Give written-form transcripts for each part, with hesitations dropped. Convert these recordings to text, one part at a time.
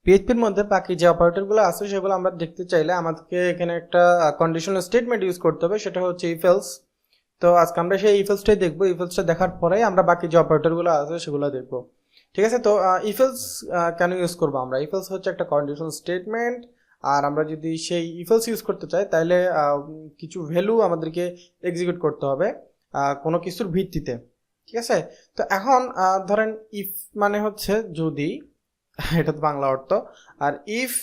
পিএইচপির মধ্যে বাকি যে অপারেটরগুলো আছে সেগুলো আমরা দেখতে চাইলে আমাদেরকে এখানে একটা কন্ডিশনাল স্টেটমেন্ট ইউজ করতে হবে, সেটা হচ্ছে ইফ এলস। তো আজকে আমরা সেই ইফ এলসটাই দেখবো। ইফ এলসটা দেখার পরেই আমরা বাকি যে অপারেটরগুলো আছে সেগুলো দেখবো। ঠিক আছে, তো ইফ এলস কেন ইউজ করবো আমরা? ইফ এলস হচ্ছে একটা কন্ডিশনাল স্টেটমেন্ট, আর আমরা যদি সেই ইফ এলস ইউজ করতে চাই তাহলে কিছু ভ্যালু আমাদেরকে এক্সিকিউট করতে হবে কোনো কিছুর ভিত্তিতে। ঠিক আছে, তো এখন ধরেন ইফ মানে হচ্ছে যদি, এটা তো বাংলা অর্থ। আর ইফ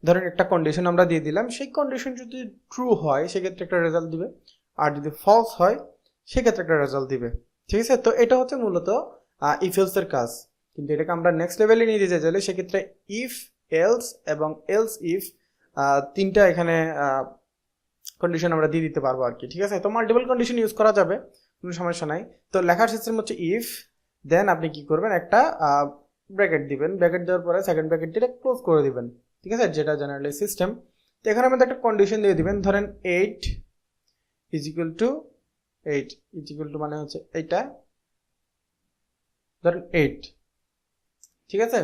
ধরেন একটা কন্ডিশন আমরা দিয়ে দিলাম, সেই কন্ডিশন যদি ট্রু হয় সেক্ষেত্রে একটা রেজাল্ট দিবে, আর যদি ফলস হয় সেক্ষেত্রে একটা রেজাল্ট দিবে। ঠিক আছে, তো এটা হচ্ছে মূলত ইফ এলস এর কাজ। কিন্তু এটাকে আমরা নেক্সট লেভেলে নিয়ে যেতে চাইলে সেক্ষেত্রে ইফ এলস এবং এলস ইফ তিনটা এখানে কন্ডিশন আমরা দিয়ে দিতে পারবো আর কি। ঠিক আছে, তো মাল্টিপল কন্ডিশন ইউজ করা যাবে, কোনো সমস্যা নাই। তো লেখার সিস্টেম হচ্ছে ইফ, দেন আপনি কি করবেন, একটা ব্র্যাকেট দিবেন, ব্র্যাকেট দেওয়ার পরে সেকেন্ড ব্র্যাকেট দিয়ে ক্লোজ করে দিবেন। ঠিক আছে, যেটা জেনারেলি সিস্টেম। তো এখানে আমাদের একটা কন্ডিশন দিয়ে দিবেন, ধরেন 8 is equal to 8 is equal to মানে হচ্ছে এইটা, ধরেন 8। ঠিক আছে,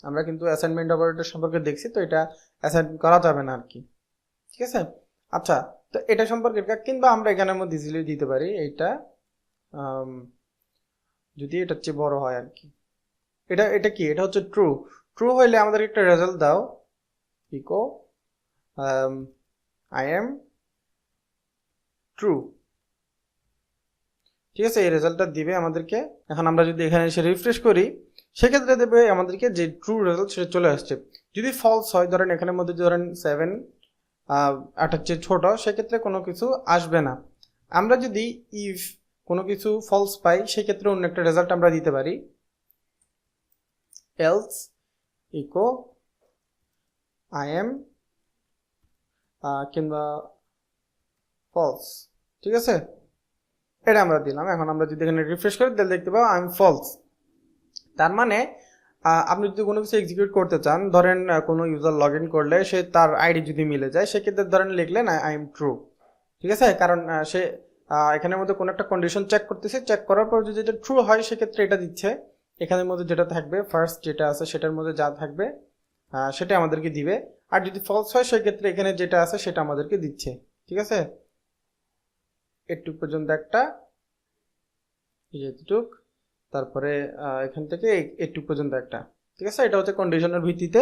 আমরা কিন্তু অ্যাসাইনমেন্ট অপারেটর সম্পর্কে দেখছি, তো এটা অ্যাসাইন করা যাবে না আর কি। ঠিক আছে, আচ্ছা, তো এটা সম্পর্কে কিংবা আমরা এখানের মধ্যে ইজিলি দিতে পারি এইটা, যদি এটার চেয়ে বড় হয় আর কি। এটা কি, এটা হচ্ছে ট্রু। ট্রু হইলে আমাদের একটা রেজাল্ট দাও, ইকো আই এম ট্রু। ঠিক আছে, এই রেজাল্টটা দিবে আমাদেরকে। এখন আমরা যদি এখানে এসে রিফ্রেশ করি সেক্ষেত্রে দেবে আমাদেরকে যে ট্রু রেজাল্ট সেটা চলে আসছে। যদি ফলস হয়, ধরেন এখানের মধ্যে ধরেন 7 8-এর চেয়ে ছোট, সেক্ষেত্রে কোনো কিছু আসবে না। আমরা যদি ইফ কোনো কিছু ফলস পাই সেক্ষেত্রে অন্য একটা রেজাল্ট আমরা দিতে পারি, এলস ইকো আই এম কিংবা ফলস। ঠিক আছে, এটা আমরা দিলাম। এখন আমরা যদি এখানে রিফ্রেশ করি তাহলে দেখতে পাবো আই এম ফলস। তার মানে আপনি যদি কোনো কিছু এক্সিকিউট করতে চান, ধরেন কোনো ইউজার লগ ইন করলে সে তার আইডি যদি মিলে যায় সেক্ষেত্রে ধরেন লিখলেন আই এম ট্রু। ঠিক আছে, কারণ সে এখানের মধ্যে কোনো একটা কন্ডিশন চেক করতেছে, চেক করার পর যদি এটা ট্রু হয় সেক্ষেত্রে এটা দিচ্ছে। এখানের মধ্যে যেটা থাকবে ফার্স্ট যেটা আছে সেটার মধ্যে যা থাকবে সেটা আমাদেরকে দিবে, আর যদি ফলস হয় সেক্ষেত্রে এখানে যেটা আছে সেটা আমাদেরকে দিচ্ছে। ঠিক আছে, এটুক পর্যন্ত একটা, এটুক, তারপরে এখান থেকে এটুক পর্যন্ত একটা। ঠিক আছে, এটা হচ্ছে কন্ডিশনের ভিত্তিতে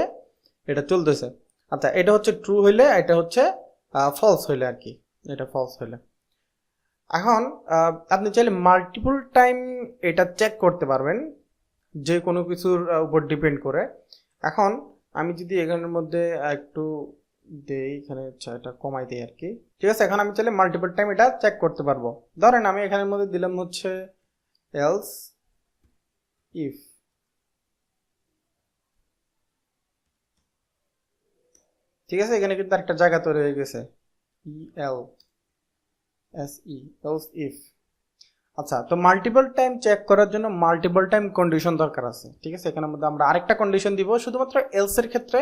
এটা চলতেছে। আচ্ছা, এটা হচ্ছে ট্রু হইলে, এটা হচ্ছে ফলস হইলে আর কি, এটা ফলস হইলে। এখন আপনি চাইলে মাল্টিপল টাইম এটা চেক করতে পারবেন, যে কোনো কিছুর উপর ডিপেন্ড করে। এখন আমি যদি এখানের মধ্যে একটু দেই, এখানে এটা কমাই দেই আর কি। ঠিক আছে, এখন আমি চাইলে মাল্টিপল টাইম এটা চেক করতে পারবো। ধরেন আমি এখানের মধ্যে দিলাম হচ্ছে এলস ইফ। ঠিক আছে, এখানে কিন্তু একটা জায়গা তৈরি হয়ে গেছে, এলস ইফ। আচ্ছা, তো মাল্টিপল টাইম চেক করার জন্য মাল্টিপল টাইম কন্ডিশন দরকার আছে। ঠিক আছে, এখানের মধ্যে আমরা আরেকটা কন্ডিশন দিব, শুধুমাত্র এলস এর ক্ষেত্রে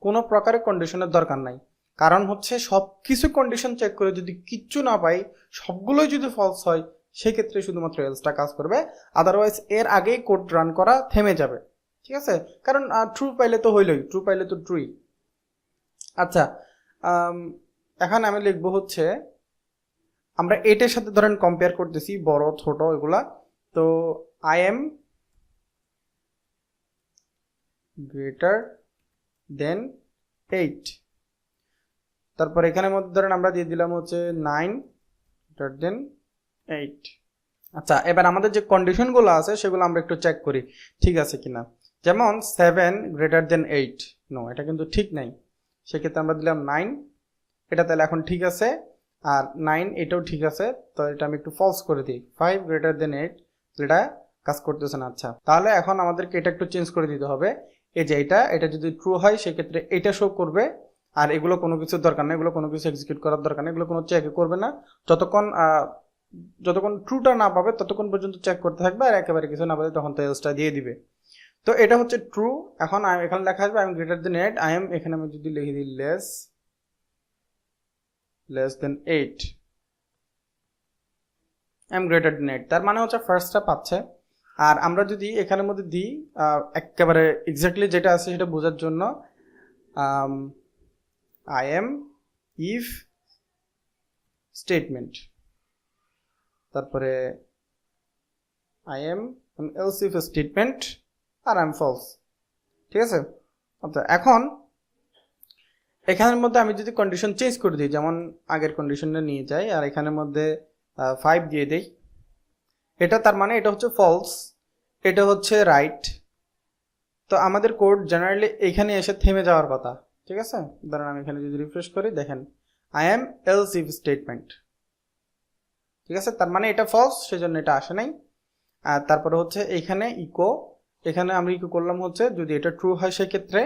কোনো প্রকারের কন্ডিশনের দরকার নাই। কারণ হচ্ছে সব কিছু কন্ডিশন চেক করে যদি কিচ্ছু না পাই, সবগুলোই যদি ফলস হয়, সেক্ষেত্রে শুধুমাত্র এলসটা কাজ করবে। আদারওয়াইজ এর আগেই কোড রান করা থেমে যাবে। ঠিক আছে, কারণ ট্রু পাইলে তো হইলই, ট্রু পাইলে তো ট্রুই। আচ্ছা, এখন আমি লিখবো হচ্ছে, আমরা এটার সাথে ধরেন কম্পেয়ার করতেছি, বড় ছোট এগুলা। তো আই এম গ্রেটার দেন 8। তারপর এখানের মধ্যে ধরেন আমরা দিয়ে দিলাম হচ্ছে 9 গ্রেটার দেন 8। আচ্ছা, এবার আমাদের যে কন্ডিশনগুলো আছে সেগুলো আমরা একটু চেক করি ঠিক আছে কিনা। যেমন 7 গ্রেটার দেন 8, নো, এটা কিন্তু ঠিক নাই। সেক্ষেত্রে আমরা দিলাম 9, এটা তাহলে এখন ঠিক আছে। আর 9 এটাও ঠিক আছে, তো এটা আমি একটু ফলস করে দিই। 5 গ্রেটার দেন 8, এটা কাজ করতেছে না। আচ্ছা, তাহলে এখন আমাদেরকে এটা একটু চেঞ্জ করে দিতে হবে। এই যে এটা যদি ট্রু হয় সেক্ষেত্রে এটা শো করবে, আর এগুলো কোনো কিছুর দরকার নেই, এগুলো কোনো কিছু এক্সিকিউট করার দরকার নেই, এগুলো কোনো চেক করবে না। যতক্ষণ ট্রুটা না পাবে ততক্ষণ পর্যন্ত চেক করতে থাকবে, আর একেবারে কিছু না পাবে তখন তো এলসটা দিয়ে দিবে। তো এটা হচ্ছে ট্রু। এখন এখানে লেখা আসবে I am greater than 8, I am, এখানে আমি যদি লিখে দিই less than 8, I am greater than 8, তার মানে হচ্ছে ফার্স্টটা পাচ্ছে। আর আমরা যদি এখানের মধ্যে দিই একেবারে এক্স্যাক্টলি যেটা আছে সেটা বোঝার জন্য I am if statement, তারপরে I am else if statement R I am false, ঠিক আছে। আচ্ছা, এখন এখানের মধ্যে আমি যদি কন্ডিশন চেঞ্জ করে দিই, যেমন আগের কন্ডিশনটা নিয়ে যাই আর এখানের মধ্যে 5 দিয়ে দেই, এটা তার মানে এটা হচ্ছে ফলস, এটা হচ্ছে রাইট। তো আমাদের কোড জেনারেলি এখানে এসে থেমে যাওয়ার কথা, ঠিক আছে। ধরেন আমি এখানে যদি রিফ্রেশ করি, দেখেন I am else if statement, ঠিক আছে। তার মানে এটা ফলস, সেজন্য এটা আসে নাই। আর তারপরে হচ্ছে এখানে ইকো, এখানে আমরা ইকো করলাম হচ্ছে যদি এটা ট্রু হয় সেক্ষেত্রে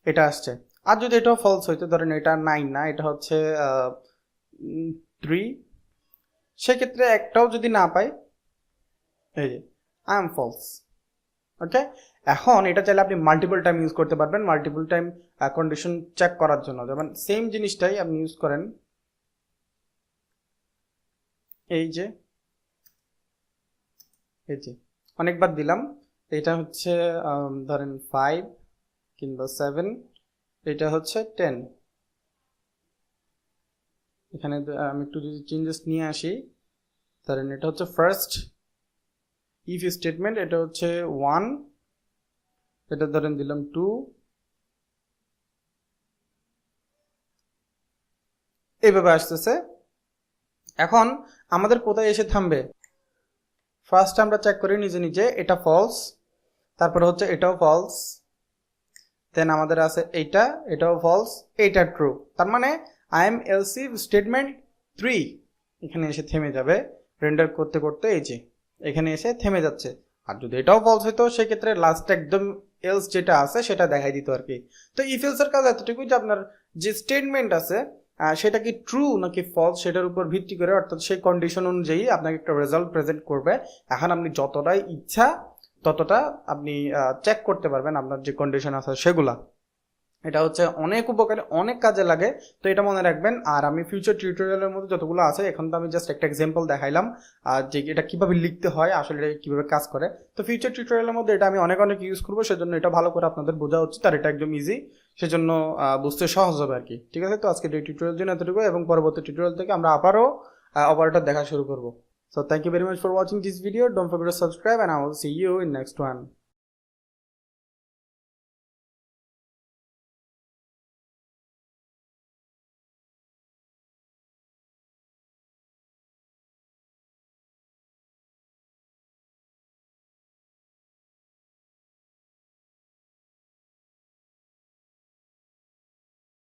এটা আসছে, আর যদি এটাও ফলস হইতো, ধরেন এটা 9 না, এটা হচ্ছে 3, সেক্ষেত্রে একটাও যদি না পাই, এই যে I am false, ওকে। এখন এটা চাইলে আপনি মাল্টিপল টাইম ইউজ করতে পারবেন, মাল্টিপল টাইম কন্ডিশন চেক করার জন্য। যেমন সেম জিনিসটাই আপনি ইউজ করেন, এই যে অনেকবার দিলাম, এটা হচ্ছে ধরেন 5 কিংবা 7, এটা হচ্ছে 10। এখানে আমি একটু যদি চেঞ্জেস নিয়ে আসি, ধরেন এটা হচ্ছে ফার্স্ট ইফ স্টেটমেন্ট, এটা হচ্ছে 1, এটা ধরেন দিলাম 2, এইভাবে আসতেছে। এখন আমাদের কোথায় এসে থামবে, ফার্স্ট আমরা চেক করি নিজে নিজে, এটা ফলস, তারপরে হচ্ছে এটাও ফলস, দেন আমাদের আছে এইটা, এটাও ফলস, এইটা ট্রু। তার মানে I am else if statement 3 এখানে এসে থেমে যাবে রেন্ডার করতে করতে, এই যে এখানে এসে থেমে যাচ্ছে। আর যদি এটাও ফলস হইতো সেক্ষেত্রে লাস্ট একদম এলস যেটা আছে সেটা দেখাই দিত আর কি। তো ইফ এলস এর কাজ এতটুকুই যে আপনার যে স্টেটমেন্ট আছে সেটা কি ট্রু নাকি ফলস সেটার উপর ভিত্তি করে, অর্থাৎ সেই কন্ডিশন অনুযায়ী আপনাকে একটা রেজাল্ট প্রেজেন্ট করবে। এখন আপনি যতটাই ইচ্ছা ততটা আপনি চেক করতে পারবেন আপনার যে কন্ডিশন আছে সেগুলা। এটা হচ্ছে অনেক উপকারে, অনেক কাজে লাগে, তো এটা মনে রাখবেন। আর আমি ফিউচার টিউটোরিয়ালের মধ্যে যতগুলো আছে, এখন তো আমি জাস্ট একটা এক্সাম্পল দেখাইলাম যে এটা কিভাবে লিখতে হয়, আসলে এটা কিভাবে কাজ করে। তো ফিউচার টিউটোরিয়ালের মধ্যে এটা আমি অনেক অনেক ইউজ করবো, সেজন্য এটা ভালো করে আপনাদের বোঝা উচিত, আর এটা একদম ইজি, সেজন্য বুঝতে সহজ হবে আর কি, ঠিক আছে। তো আজকে এই টিউটোরিয়াল জন্য এতটুকু, এবং পরবর্তী টিউটোরিয়াল থেকে আমরা আবারও অপারেটর দেখা শুরু করবো। So thank you very much for watching this video. Don't forget to subscribe and I will see you in next one.